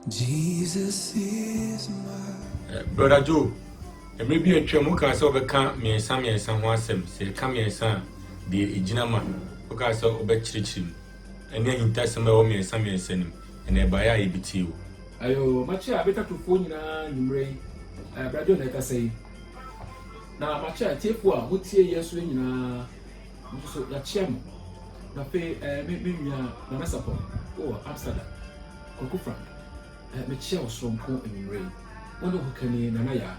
Jesus is my Brother Joe, maybe a Tremuka so become me and Sammy and some one sem, say come here, son, the Ejinama, okay, so obey him. And then in Tasma, me and Sammy and send him, and I buy a BTU. Ayo, much better to phone you, Brother, like I say. Now, much I take for what's here, yes, when you so that cham. Na pay maybe na support or Amsterdam. Coco Frank. Me chair was from Cool in rain. One of who can in Nanaya,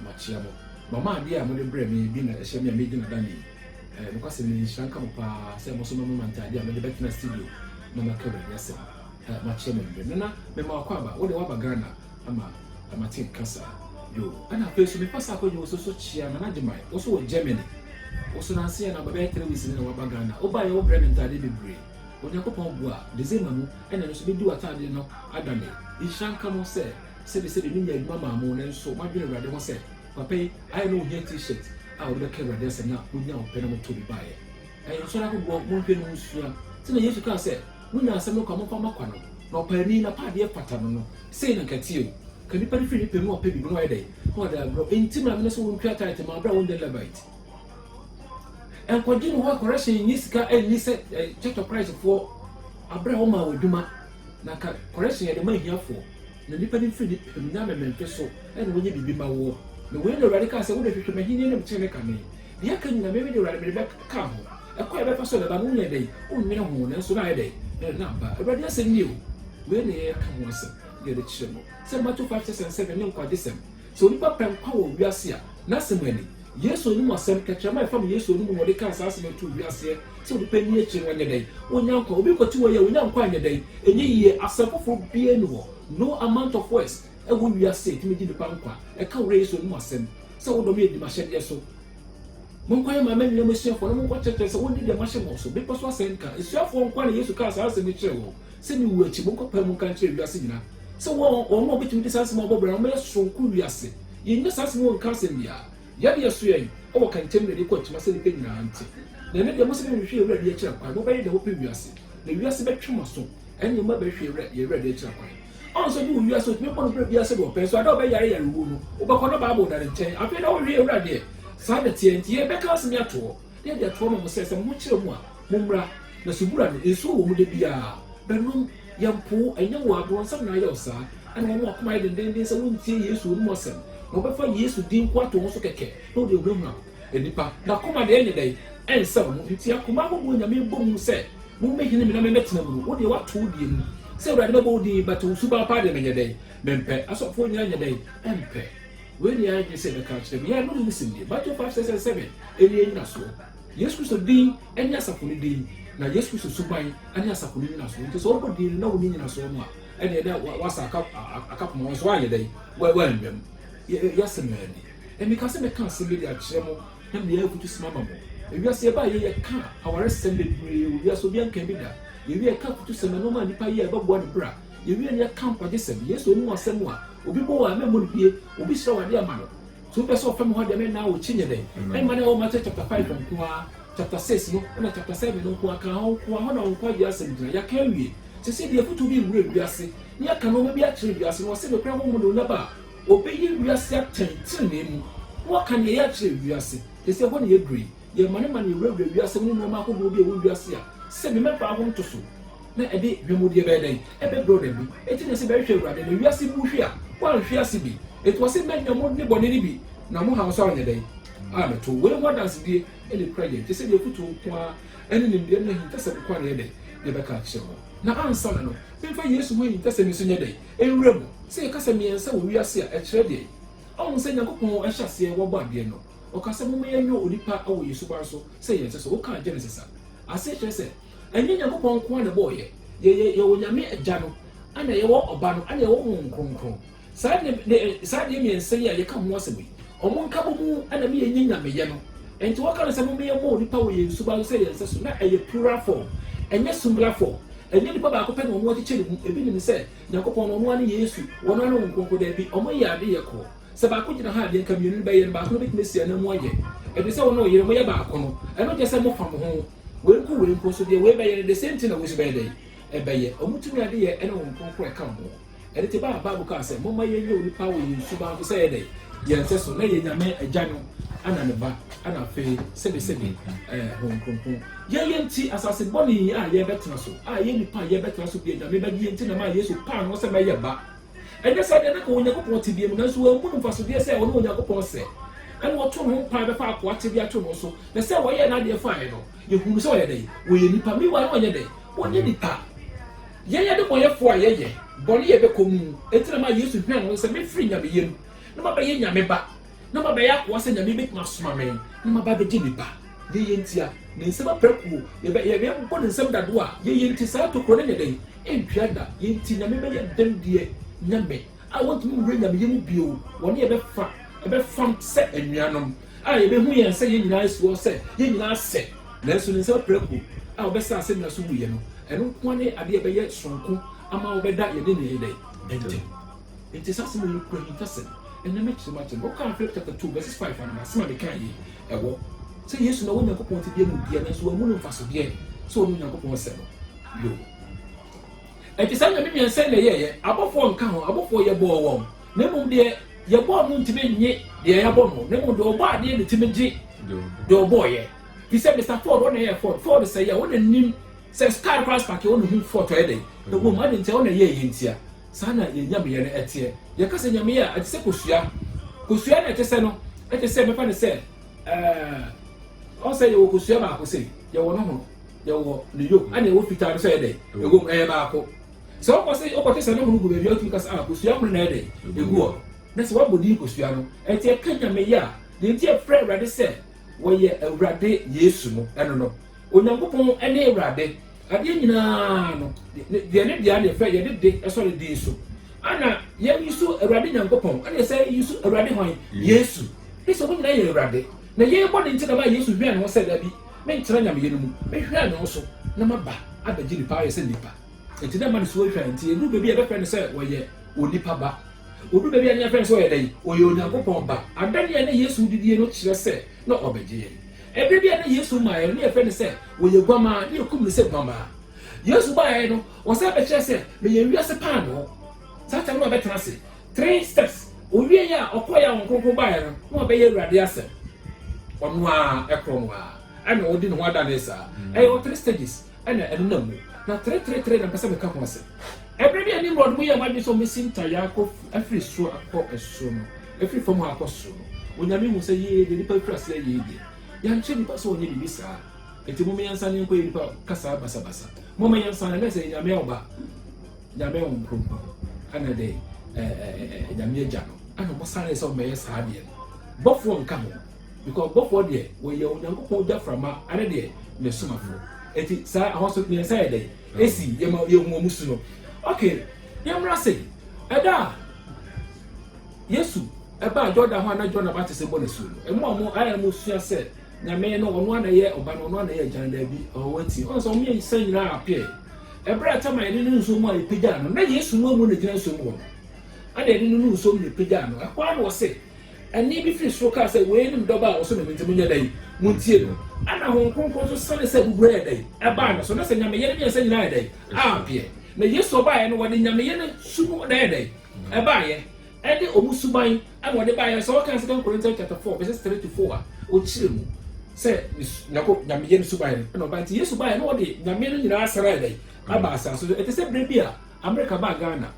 Machiamo. Mamma, dear, I'm going to bring me being a semi maiden a dandy. Because in the Shankapa, some moment I did the better studio. Mama Kevin, yes, sir. Machiamo. Nana, Mamma Quaba, what the Wabagana, I'm a tin cassa. You, and I feel so because I was so cheer and also Germany. Also, Nancy and Abba television in Wabagana, or by your bread and daddy be brave. When you put on bois, the Zemamu, and then also do a taddy no, Adame. It shan't come on said the city in Mamma Moon, and so my being rather was said, Papa, I know here t shirts. I would carry this and not with no penalty to be by it. And so I could walk more than one swim. So the years ago said, when I said no come from Macano, no penny, a party of Patano, saying a cat you. Can you pay Philip more baby no day? What I brought intimate won't cut out my brown deliberate. And continue work correction in this car and listen check the price for Abrahama with Duma. Naka correction at the money here for the depending Philip and Naman Peso and when you be my war. The way the radical said, what if you can make him Chenecame? The Akan maybe the radical back come. A quite person about only a day, only a moon and so I day. And number, a radical said new. When they come once, get a chimney. Some much of 5 and 7 young quadism. So the papa and power we are here. Nothing many. Yes, or no more some catch my family. Yes, or no more they can't ask me to be here. So the penny one a day. When young call, we got 2 years, we now quite a day. And ye are suffer for being no amount of waste. And when we are said to me, the pampa, a cow race on Mossem. So don't make the machine yes so. Monquay, my men, no machine for no more churches. I wanted the machine also. Because was sent car. It's your phone quite years to cast us in the chair. Send you a Chibunko Permon country, you are singing. So one or more between this as mobile brown, so cool you say. You just ask more cousin ya. Yabia sway, or can tell me the coach must say the auntie. Then there must be a ready chap. I nobody the hope you say. The US spectrum so, and you might be ready chap. Also, you are so people on the US so I don't buy a rule. Oba Bible that in 10. I feel all real right Sada TNT, because me at all. Then their trauma says a much more. Mumbra, the Suburan is so would it be a bedroom. Young poor and young one want some night outside, and I walk my then there's a wound 10 years with Mossam. No, but 5 years to deem what to also get. No, they will not. And the pa now come at the end of the day, and some of the Kumako when the main boom said, who make him in a metinable, what they want to do. Say, I never did, but to super party in a day. Mempe, I saw 4 years a day, and pay. When the idea said the country, we are not listening, but your 5, 6, and 7, and the end so. Yes, we should deem, and yes, I fully deem. Na Yesu so suban ani asakuni na so nti so obo di na woni nyina so no a ene da wasa akap mo so aye dai wa nwam yasemani e mi ka se me kan se bi a kire mo na me ya futu sima mamo e wi ase ba ye ka aware sembe bre wi aso bi an kan bi da ye wi ka futu sema no ma nipa ye ba bo ne bra ye wi ne ka mpaje sem Yesu no asem a obi bo wa me mo bie obi sira wade ama no so pe so fam ho de me na wo chinye dai e ma ne o ma chapter 5 from chapter 6 no and chapter 7 no ko aka ho na ko agya asem ya ka wie se se de futu bi wure wiase ni aka no bi a kire wiase no se be kra mo no na ba obeyi wiase atenten na mu wo ka ne ya kire wiase se se ho ne ye gree ye mane wure wiase no no ma ko bi e wo wiase a se me mepa ho nto so na e de hwemodie be dai e be brother bi e ti ne se be hwe urade na wiase bu hwe a wa hwe ase bi e to se me nyamo ne bone ni bi na mo ha so anya dai a me to we mo dance bi ele prayer te se de futu kwa ene ne ndie na hinta se kwa na ye de be ka kire mo na ansa na no me fa Yesu ho hinta se me so nye dai enwure mo se ka se me ensa wo wiase a e kire de on se Nyankopon a hyase wo ba de no o ka se mo me yanyo onipa awo Yesu ba so se ye se so o ka Genesis a se kire se enye Nyankopon kwa na bo ye wo nyame agya no ana ye wo oba no ana ye wo nkronkron sa de me ensa ye ka ho asebi omo nka bo mu ana me yenye nyame ye no enti waka se mo me ye mo onipa wo Yesu ba so ye se so na eye plural form enye singular form enye nipa ba ko pe no mo akye mu ebi ni se Nyankopon no ani Yesu wono ano nkronkron da bi omo ye ade ye ko se ba ko gina ha de nka mienu ba ye ba ko be kmesia na mo ye ebi se wono ye mo ye ba ko no eno je se mo fam ho we nko so de we ba ye the same thing na we so be dey e ba ye omutumi ade ye eno nkronkron e ka mo ɛde te ba Bible ka sɛ moma yɛnyɛ onipa wɔ yɛn suban so sɛ yɛdɛ yɛn sɛ so na yɛ nyame agya no ana ne ba ana afei sɛbi hon kronkron yɛyɛ nti asase bɔne a yɛbɛtena so a yɛ nipa a yɛbɛtena so bia nyame bɛgye nti na ma Yesu paa no sɛ mɛyɛ ba ɛnyɛ sɛ deɛ na ka Onyankopɔn te bia mu nanso wɔammu no mfasodeɛ sɛ ɔne Onyankopɔn sɛ ɛna wɔto no ho paa bɛfa akoa te bi ato no so na sɛ wɔyɛ n'adeɛ faeɛ no yɛhunu sɛ ɔyɛ dɛ wɔyɛ nipa mewa no ɔnyɛ dɛ wɔnyɛ nipa yɛyɛ de bɔyɛfoɔ a yɛyɛ bɔne yɛbɛkɔ mu ɛnti na ma Yesu hwɛ no sɛ mefiri nyameyɛ mu na mabɛyɛ nyame ba na mabɛyɛ akoa sɛ nyame bɛtumi asoma me na maba bɛgye nipa yɛyɛ ntia ne nsɛm aprɛkuo yɛbɛbɔ ne nsɛm dado a yɛyɛ nti saa tokuro no nyɛ dɛn ɛntwia da yɛnti nyame bɛyɛ dɛm deɛ nyame a wɔntumi nwura nyameyɛ mu bio wɔne ɛbɛfam sɛ anuanom a yɛbɛhu yɛn sɛ yɛn nyinaa asi hɔ sɛ yɛn nyinaa sɛ nanso ne nsɛm aprɛkuo a wɔbɛsa asɛm na so wuyɛ no ɛno nko ne adeɛ bɛyɛ sonko ama wɔbɛda yɛde ne yɛ dɛn ɛntɛm nti saa sɛ mo yɛ kura hintasɛm ɛnna mɛkyerɛ mu akyerɛ wɔka Philip chapter 2 verses 5 and asɛm a meka yi ɛwɔ sɛ Yesu na wɔn Nyankopɔn te bia mu bia nanso wɔn mu no mfasodeɛ sɛ wɔn Nyankopɔn sɛ no yo ɛti saa nyame mmiɛnsa na yɛyɛ abɔfoɔ nka ho abɔfoɔ yɛbɔɔ wɔn na mmom deɛ yɛbɔɔ no ntumi nye deɛ yɛabɔ no na mmom deɛ ɔbɔ adeɛ ne tumi gye deɛ ɔbɔɔyɛ fi sɛ Mr. Ford wɔn na yɛ Ford sɛ yɛ wɔn na nim sɛ scar cross park wɔn na hu Ford tɔyɛ dɛ na wɔn mu adi ntia wɔn na yɛ yɛ ntia saa na yɛ nyame yɛ no ɛteɛ yɛkasa nyame yɛ a ɛte sɛ kosua na ɛte sɛ no ɛte sɛ mɛfa ne sɛ ɔsɛ yɛwɔ kosua baako sɛ yɛwɔ no ho yɛwɔ ne yoke ana yɛwɔ fitaa no sɛ yɛ dɛ ɛwɔ mu ɛyɛ baako sɛ ɔkɔte sɛ no ho no gu baabi ɔtumi kasa kosua ho no na yɛ dɛ ɛgu hɔ na sɛ wɔabɔ din kosua no ɛteɛ ka nyame yɛ a deɛ nti ɛfrɛ Awurade sɛ wɔyɛ Awurade Yesu no ɛno no Onyankopɔn ɛne Awurade adeɛ nyinaa no deɛ ne deɛ ne fɛ yɛde de ɛsɔre din so ana yɛn yusu Awurade Nyankopɔn ana sɛ yusu Awurade hwan Yesu ɛsɛ wɔn nyinaa yɛ Awurade na yɛn bɔ ne nti na ma Yesu hwɛ ne ho sɛ dabi menkyerɛ nyame yɛ no mu mehwɛ ne ho so na maba abɛgye nipa ayɛ sɛ nipa enti na ma ne so hwɛ nti edu baabi a yɛbɛfrɛ ne sɛ wɔyɛ onipa ba odu baabi a ne yɛfrɛ ne sɛ ɔyɛ dɛ ɔyɛ Onyankopɔn ba adane a ne Yesu didie no kyerɛ sɛ na ɔbɛgye yɛn ɛbɛrɛ bi a ne Yesu maa yɛn ne yɛfrɛ ne sɛ wɔyɛ guamaa ne yɛkum ne sɛ guamaa Yesu baa yɛn no wɔsɛ bɛkyerɛ sɛ meyɛ wiase paano saa tam na ɔbɛtena ase 3 steps owie yɛ a ɔkɔ yɛ wɔn kronkron baa yɛn no na ɔbɛyɛ Awurade asɛm ɔno a ɛkorɔ no a ɛna ɔdi ne ho ada ne saa ɛyɛ 3 stages ɛna ɛno na mu na 3 na mpɛsɛ meka ho asɛm ɛbɛrɛ bi a ne mmɔdo mu yɛ ma bi sɛ ɔmɛsi ntaya akɔ afiri soro akɔ ɛsoro no afiri fam hɔ akɔ soro no onyame hu sɛ yie de nipa firi ase yie de yɛnkyɛ nipa sɛ ɔnyɛ biribi saa enti mo mɛnsa ne nkɔ yɛ nipa kasa basabasa mo mɛnsa ne sɛ nyame ɔba nyame ɔnkron ana de nyame agya no ana mo sare sɛ ɔmɛyɛ saa deɛ no bɔfoɔ nka ho because bɔfoɔ deɛ wɔyɛ Onyankopɔn gya frama ana deɛ ne somafoɔ enti saa ahoso mɛnsa yɛ dɛ esi yɛhu mu su no okay yɛmra sɛ ɛda Yesu ɛba Jordan ho ana Jordan ba te sɛ bɔ ne su no ɛmo a mo ayɛ mo sua sɛ nyame no ɔno ana yɛ ɔba no ɔno ana yɛ agyan da bi ɔwɔ ti ɔno sɛ ɔmo yɛ nsa nyinaa apɛ ɛbrɛ atama yɛde ne nso mu a yɛpagya no na Yesu mu amu ne gyina nso mu wɔ no ana yɛde ne nso mu ne pagya no ɛkɔ ano ɔsɛ ɛne bi firi soro kaa sɛ wei ne dɔba a ɔso ne ntɛm nyɛ dɛ muntie no ana ho kronkron so sane sɛ bubura yɛ dɛ ɛbaa no so na sɛ nyame yɛ ne nsa nyinaa yɛ dɛ apɛ na Yesu ɔbaa yɛ no wɔde nyame yɛ ne sumu dɛ yɛ dɛ ɛbaa yɛ ɛde ɔmu suban ana wɔde baa yɛ sɛ ɔka 2 Corinthians chapter 4 verses 3 to 4 a ɔkyerɛ mu sɛ nyame yɛ ne suban no ɛna ɔbaa nti Yesu baa yɛ no wɔde nyame no nyinaa asara yɛ dɛ aba asase so ɛte sɛ bere bi a America baa Ghana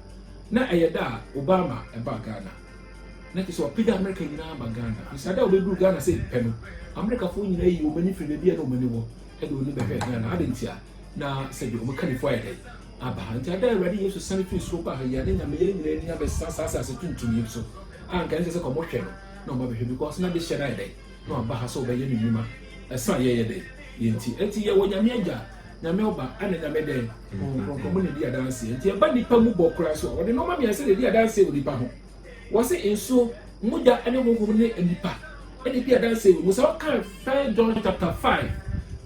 na ɛyɛ da Obama ɛbaa Ghana na te sɛ ɔpagya America nyinaa ba Ghana nsa da ɔbɛduru Ghana sɛ pɛ no Americafoɔ nyinaa yi ɔmani firi baabi a na ɔmani wɔ ɛde ɔni bɛhwɛ Ghana ade ntia na sɛ deɛ ɔmo kanifoɔ ayɛ dɛ aba nti ada Awurade Yesu sane firi soro baa yɛ ne nyame yɛ nyinaa ni abɛsa saa asase tuntum yi so anka ne sɛ kɔmɔ hwɛ no na ɔmo abɛhwɛ because na de hyɛ no ayɛ dɛ na ɔba ha sɛ ɔbɛyɛ ne nnwuma ɛsa yɛyɛ dɛ yɛnti ɛnti yɛwɔ nyame agya nyame ɔba ana nyame dɛ nkɔnkɔn ne di adanse nti ɛba nipa mu bɔ kora so ɔde nɔɔma mmiɛnsa de di adanse wɔ nipa ho wɔse nsuo mogya ne honhom ne nipa ɛde di adanse wɔ mu sɛ ɔka 1 John chapter 5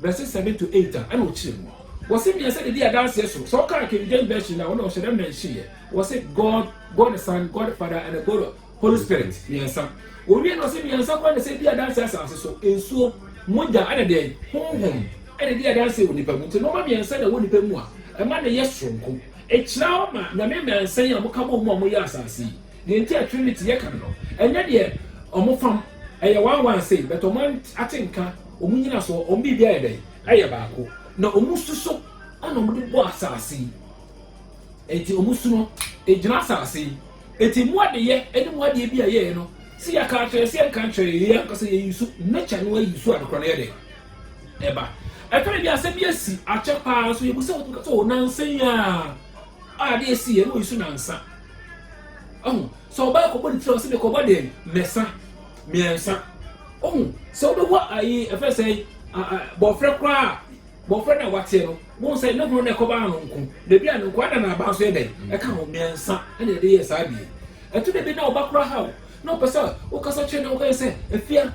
verses 7 to 8 ɛna ɔkyerɛ mu wɔse mmiɛnsa de di adanse so sɛ ɔka King James version na wɔn ɔhyɛ dɛm na nhyɛ wɔse God the Son, God the Father and the God Holy Spirit mmiɛnsa owie na ɔse mmiɛnsa kɔ ne sɛ di adanse asase so nsuo mogya ana de honhom ɛde di adanse wɔ nipa mu nti nɔɔma mmiɛnsa na wɔ nipa mu a ɛma ne yɛ soronko kyerɛ ma nyame mɛnsan a moka mo mo yɛ asase de nti a trinity yɛ kan no ɛnyɛ deɛ ɔmo fam ɛyɛ one say but ɔmo atenka ɔmo nyina so ɔmo bi ayɛ dɛ ɛyɛ baako na ɔmo suso ana ɔmo de bɔ asase enti ɔmo su no egyina asase enti mu adeyɛ ɛne mu adeɛ bi a yɛyɛ no si ya ka kyerɛ si ya ka kyerɛ yɛ nkasa yɛ yusu nature no ayi su adekora no yɛ dɛ ɛba ɛtɔre bi asɛm bi asi akyɛ paa so yɛbu sɛ wɔn kasa wɔ nansan a de asi yɛ no yusu nansa so ɔbaa kɔbɔ ne tiri ɔsɛ de kɔbɔ de mɛsa mmiɛnsa sɛ wobɛwɔ ayi ɛfɛ sɛ bɔfrɛ koraa bɔfrɛ na wateɛ no wɔn sɛ ne ho na ɛkɔba ano nko beebi a nko ada na aba nso yɛ dɛ ɛka ho mmiɛnsa ɛna yɛde yɛ saa deɛ ɛto de bi na ɔba koraa ha no pesa o kasa che na o kai say efia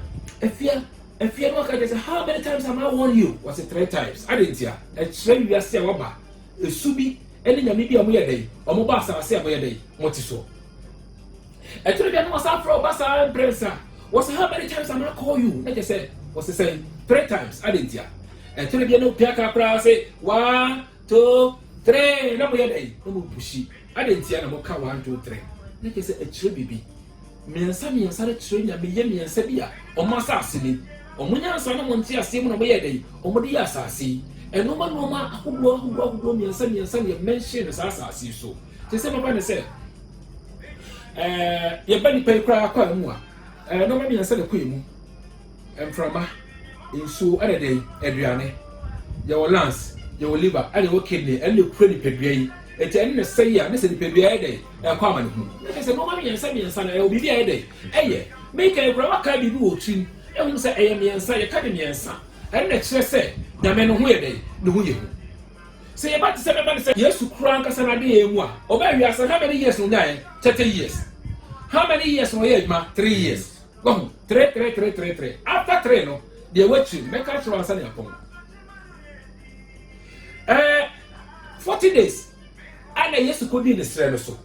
no kai say how many times am I warn you was it 3 times adentia e kire wi ase a woba esubi ene nyame bi a mo ye dai o mo ba asase a mo ye dai mo ti so e tire bi no was afro basa prensa was how many times am I call you na say was say 3 times adentia e tire bi no pia ka pra say 1 2 3 na mo ye dai no mo pushi adentia na mo ka 1 2 3 na say e kire bibi miensa de kyerɛ nyame yɛ miensa bi a ɔmo asase ni ɔmo nyansa na mo nte ase mu na mo yɛ dɛ ɔmo de yɛ asase ɛnoma ahodoɔ miensa ne mention sa asase so te sɛ papa ne sɛ yɛ ba nipa kura akɔ mu a ɛnoma miensa de kɔ emu mframa nsuo ɛna dɛ aduane yɛwɔ lance yɛwɔ liver ɛna yɛwɔ kidney ɛna kura nipadua yi eti ɛne sɛ yi a ne sɛ nipadua yɛ dɛ ɛkɔ ama ne ho sɛ noma miensa na ɛwɔ bibi ayɛ dɛ ɛyɛ make ekura waka bibi wɔ trim ɛhu sɛ ɛyɛ miensa yɛ ka de miensa ɛne na kyerɛ sɛ nyame no ho yɛ dɛ ne ho yɛ hu sɛ yɛ ba te sɛ bɛba ne sɛ yesu kura nkasa na de yɛ mu a ɔbɛ wi asa how many years no nyaɛ 30 years how many years no yɛ adwuma 3 years wɔn 3 after 3 no deɛ wɔtwi mɛka kyerɛ asa ne apɔn 40 days ana yesu kodi ne srɛ no so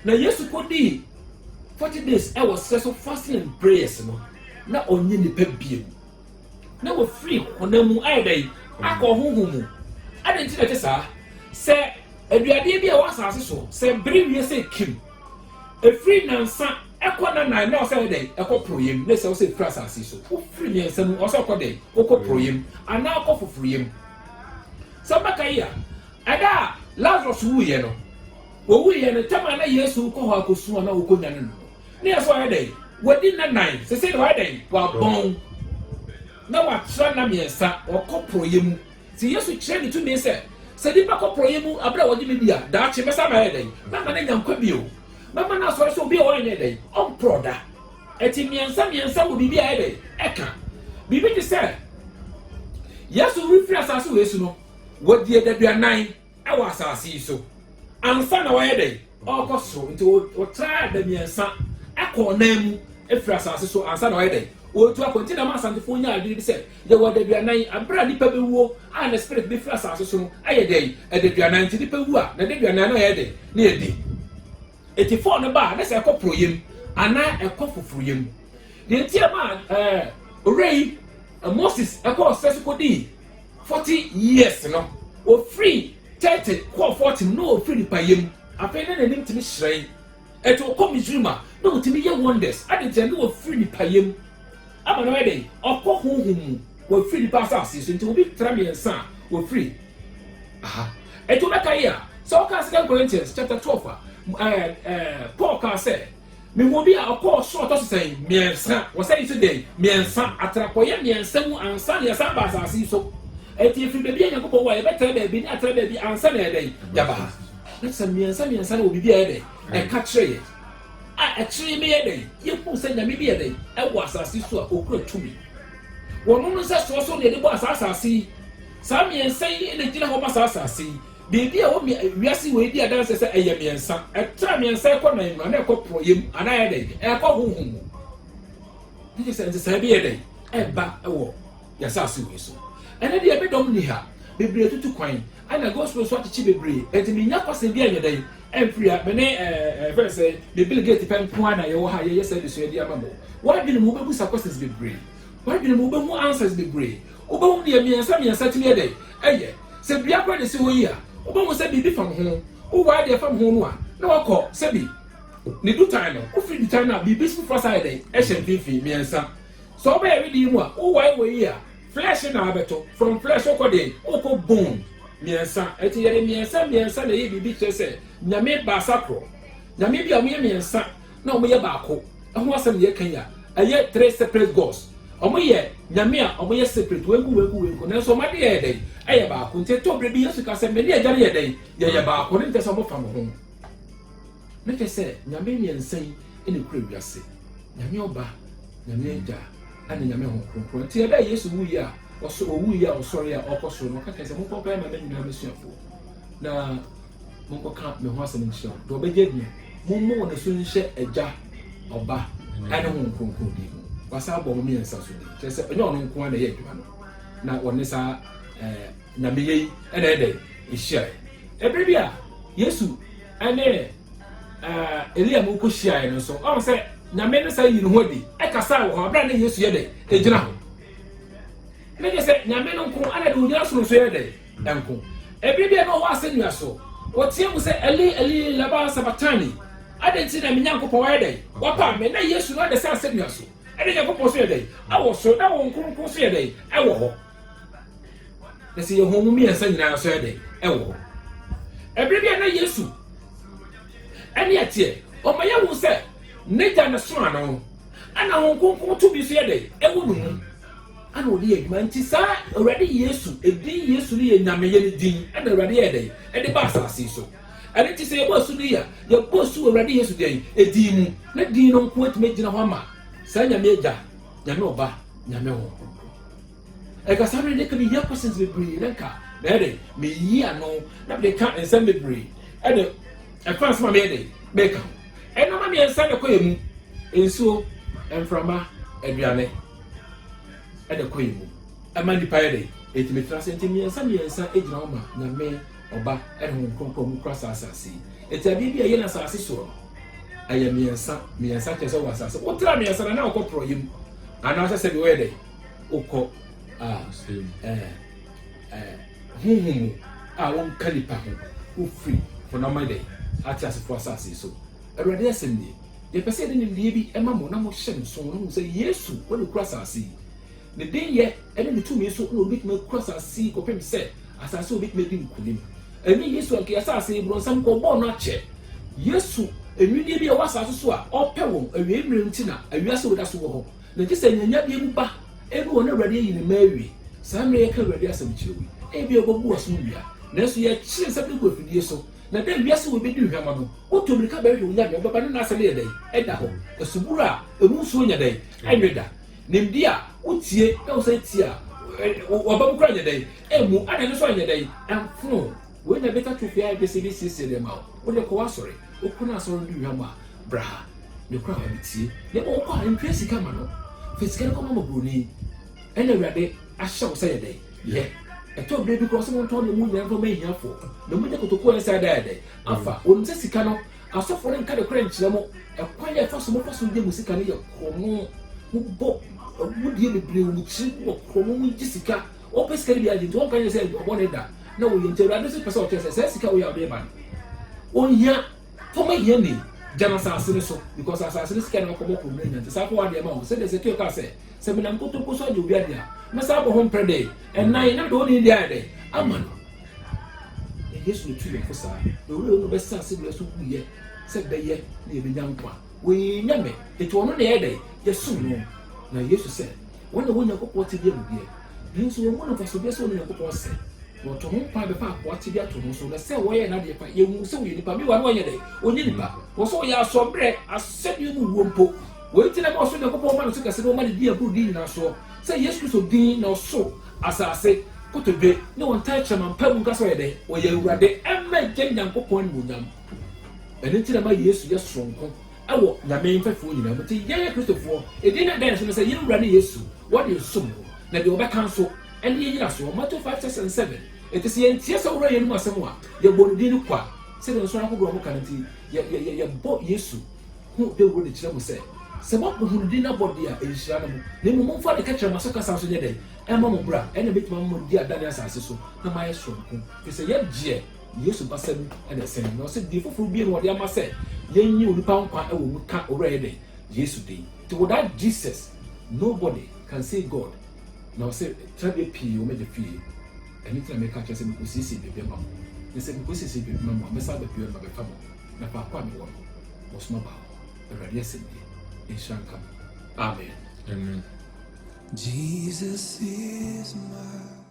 na yesu kodi 40 days I was so fasting and prayers no na onye nipa biem na wo free onamu ayedai akọ honhom mu adenti na tesa se aduade bi a wasase so se bere wie se kim e free nansa ekọ na nan na o se dai ekọ proyem na se o se free asase so o free nyansa mu o se ekọ dai o kọ proyem ana akọ foforoyem so makaya ada Lazarus wu ye no wo wu ye no tama na Yesu kɔ hɔ akosu na wo konya no ne yaso ayɛ dai wadi na nan se se wa dai wa bon na wa tra na miensa wo kɔ proyem si Yesu kyerɛ ne tumi sɛ di pa kɔ proyem abra wo di me bia da kye mesa ma ayɛ dai na ma na nyankwa bio na ma na so so bi o anyɛ dai on proda eti miensa wo bibi ayɛ dai ɛka bibi ti sɛ Yesu rifri asase wo Yesu no wadi edaduanan ɛwɔ asase so ansa na wayɛ dɛ ɔkɔ so nti o try da miensa akɔ nan mu efiri asase so ansa na wayɛ dɛ o tu akɔnti na ma asantefo nya adwene bi sɛ yɛ wɔ daduanan abra nipa bewuo a na spirit bi firi asase so no ayɛ dɛ daduanan nti nipa wu a na daduanan no ayɛ dɛ ne yɛdi eti fɔ ne ba na sɛ ɛkɔ proyem ana ɛkɔ foforoyem deɛ nti ama ɔrei Moses ɛkɔ ɔsɛ so kɔdi 40 years no o free 30 call 40 no free pa yem afei na nim timi hyerɛn eto kɔ Misrima no timi yɛ wonders adenti no free pa yem ama no ɛdɛn ɔkɔ honhom wo free pa asase so nti obi tra miensa wo free eto bɛka yi a so ɔka 2 Corinthians chapter 12 Paul ka sɛ me wo bi a ɔkɔ so ɔtɔ so sɛn miensa wɔ sɛ yi so dɛn miensa atrakɔyɛ miensa mu ansa ne yɛsa ba asase so eti free baby anya ko wa e betra baby ni atra baby ansa na edai yaba na sɛ miensa na obi bi ayɛ dai e ka kyerɛ a kyerɛ me yɛ dai ye pu sɛ nyame bi yɛ dai e wɔ asase so a okura tumi wɔn no sɛ so na de bɔ asase saa miensa yi na gyina hɔ ba asase baby a wo wiase wo edi adanse sɛ ɛyɛ miensa ɛtra miensa kɔ nan ma na ɛkɔ proyem ana yɛ dai ɛkɔ honhom ni sɛ nsa bi yɛ dai ɛba ɛwɔ yasase wo so ene de be dom ni ha bebre tutu kwan ana gospel so achichi bebre etimi nya kwase bi anya dai enfria me ne first say the Bill Gates pen point na ye wo ha ye service ye dia mamo wa bi mu be busa questions bebre wa bi mu be mu answers bebre oba hu de miensa timi ye dai eye se bia kwa de se wo yi a oba mu se bibi fam ho who why they from home one no call sebi ni do time no who free the time now be peaceful for side dey ehye fifi miensa so be ready mu a who why we here flesh na abeto from flesh okode oko bone miensa eti yere miensa na ye bibi chese nyame ba sakro nyame bia mo ye miensa na mo ye ba ko ho asem ye kan ya aye 3 separate gods omo ye nyame a omo ye separate wengu na so ma de ye dey aye ba ko nte to bre bi yesu ka se me de agare ye dey ye ba ko nte so mo fa mo ho me ke se nyame miensa yi ene kura wiase nyame oba nyame ja ani nyame ho kronkron ti ebe yesu wu yi a oso owu yi a osori a okoso no ka ke se mo ko pa ma me nyina mesuafo na mo ko ka me ho asem nchia do be je bi mo mo na so nhye agya oba ani ho kronkron di wasa bo mo miensa so di ke se onye ono nko na ye adwuma no na wonne sa nyame yi ene ede ehia ebe bi a yesu ane Elia mo ko hia no so o se nyame ne sa yiri ho di e kasa wo abra ne yesu ye de ejina ho me je se nyame no nko ana de onyira so so ye de enko ebi bi no ho asenu aso o tie mu se eli laba sabatani adenti na menyankopon wa ye de wa pa me na yesu no de sa asenu aso e de yakopon so ye de awo so na wo nko so ye de e wo ho de se ye ho mu mi ensa nyina so ye de e wo ho ebi bi na yesu ani atie o ma ya wu se neja na so ano ana won konko to bi so ye de e wu nu ana o de adwuma nti sa already yesu edin yesu ni ye nyame ye ni din ana already ye de e de ba asase so ani ti se ye bo su ni ya ye bo su already yesu de edin mu na din no nko atime gina ho ama sa nyame eja nyame oba nyame ho e ka sabe de ka bi ya persons be bri nka na de me yi ano na be ka ensem be bri e de e fans ma me de be ka e no ma me ensem de koyemu ensuo enframa aduane e de koyemu ama ni paide etime trasenti me ensem ejina o ma nyame oba e de konkron mu krasa asase eti bia ye na asase so aye me ensem kese wa asase o tra me ensem na okopro yim ana se be we de okọ huhumu a won kalipa ho free for normal day ati asefo asase so awurade asem ni ye pese de ne bi ema mo na mo hye so no se yesu woni kura asase ne den ye ene ne tumi so no bit me kura asase ko pem se asase obit me din kunim eni yesu anke asase bro nsam ko bo no ache yesu enwidie bi e wasase so a opɛ won awie mmerem ti na awiase wo da so wo ho na ti se nyanya bi mu ba ebi won awurade yi ne mawi saa mmerɛ ka awurade asem chirewi ebi ogobu waso wia na so ye kyire se bi ko fidie so na dem wiase wo be di hwama no otomri ka ba hwe wo nya be baba no na asem ye dai eda ho esubura emu so nya dai anweda nimdi a utie na wo se tie a obabu kra nya dai emu ana no so nya dai amfo we na beta to fia be se bi sisi dem a wo de ko wasore okuna asoro di hwama bra ne kra wa bitie ne bo ko an presi kama no fisikal ko mo broni ene awurade ahye wo se ye dai ye eto bre bi cross mo to ne mu nya fo me hia fo na mu de kotoko ensa da dai afa won se sika no asofo ne nka de kra nkyere mo ekwan ye fa so de mu sika ne ye komo mu bo mu die bebre mu chi wo komo mu ji sika o pesika bi adi to kan ye se obo ne da na wo ye ntero ade se pesa o tese se sika wo ya be ban o hia fo me hia ni jana sa asire so because asire sika na ko mo ko ne nya sa ko wa de ma o se de se to ka se me na kotoko so de obi ade a mesa bo hom prede and nine na do ni dia de amano yesu le tuye fosa do we no be sa se be so buye se be ye na be nyankwa we nyame eto ono na ye de yesu no na yesu se wona wonya kokko ti bia bia bi so wo no faso bia so no kokko se no to hom pa be fa ko ti bia to no so na se wo ye na de fa ye hu se wo ye nipa bi wa no ye de onye nipa wo so ya so bre asedi mu wo mpo we ti na mo so ne kokko ma no se kase no ma de dia bru di na so say yes Christ din na so asase kotobe ne won ta chairman pam nka so yede o ye urade emme je nyankopon ni onyam ene ti na ma yesu ye sonko ewo nyame mfefo nyina mo ti ye Christofo edin na den so say ye urade yesu what is so na de oba cancel ene ye nyina so Matthew 5:7 it is ye ntie so urade mu asem a ye bo din kwa se de so akogro mo kanti ye bo yesu hu de wo de kire mo say seba ko hunudi na body a enhira no ne mo mfa de ka kire maso kasa so nyede e ma mo bra e na betima mo di adane asase so na ma ye sonko fi se ye gye yesu basem and send no say the foforo bi no de ama say yenyi onipa nkwa e wo mu ka owre de yesu dey to without Jesus nobody can say God now say try be pii o me de pii anything I make catch say me ko sisi bebe ma me say me ko sisi bebe ma me say be pii ma be fa mo na pa kwa me wo was no ba already yes in shanka amen Amen. Jesus is my